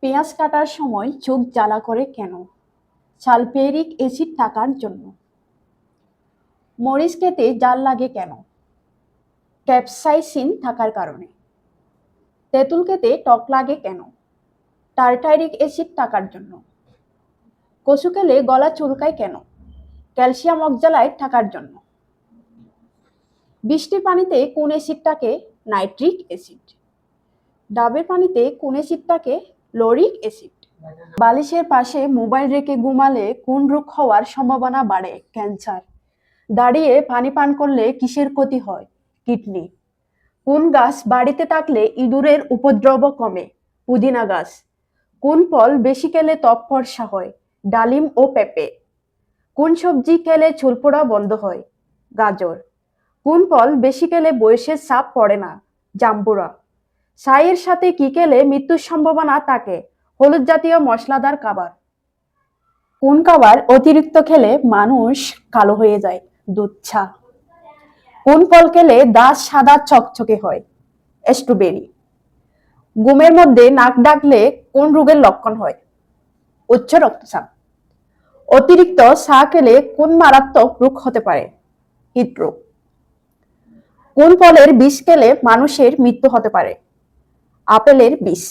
পেঁয়াজ কাটার সময় চোখ জ্বালা করে কেন? সালফিউরিক অ্যাসিড থাকার জন্য। মরিচ খেতে ঝাল লাগে কেন? ক্যাপসাইসিন থাকার কারণে। তেঁতুল খেতে টক লাগে কেন? টার্টারিক অ্যাসিড থাকার জন্য। কচু খেলে গলা চুলকায় কেন? ক্যালসিয়াম অক্সালাইট থাকার জন্য। বৃষ্টির পানিতে কোন অ্যাসিডটাকে নাইট্রিক অ্যাসিড? ডাবের পানিতে কোন অ্যাসিডটাকে লোরিক অ্যাসিড? বালিশের পাশে মোবাইল রেখে ঘুমালে কোন রোগ হওয়ার সম্ভাবনা বাড়ে? ক্যান্সার। দাঁড়িয়ে পানি পান করলে কিসের ক্ষতি হয়? কিডনি। কোন গাছ বাড়িতে থাকলে ইঁদুরের উপদ্রব কমে? পুদিনা গাছ। কোন ফল বেশি খেলে ত্বক ফর্সা হয়? ডালিম ও পেঁপে। কোন সবজি খেলে চুল পড়া বন্ধ হয়? গাজর। কোন ফল বেশি খেলে বয়সের চাপ পড়ে না? জাম্বুরা। চায়ের সাথে কি খেলে মৃত্যুর সম্ভাবনা থাকে? হলুদ জাতীয় মশলাদার খাবার। কোন খাবার অতিরিক্ত খেলে মানুষ কালো হয়ে যায়? দুধ চা। কোন ফল খেলে দাঁত সাদা চকচকে হয়? স্ট্রবেরি। ঘুমের মধ্যে নাক ডাকলে কোন রোগের লক্ষণ হয়? উচ্চ রক্তচাপ। অতিরিক্ত চা খেলে কোন মারাত্মক রোগ হতে পারে? হৃদরোগ। কোন ফলের বিষ খেলে মানুষের মৃত্যু হতে পারে? আপেলের বিষ।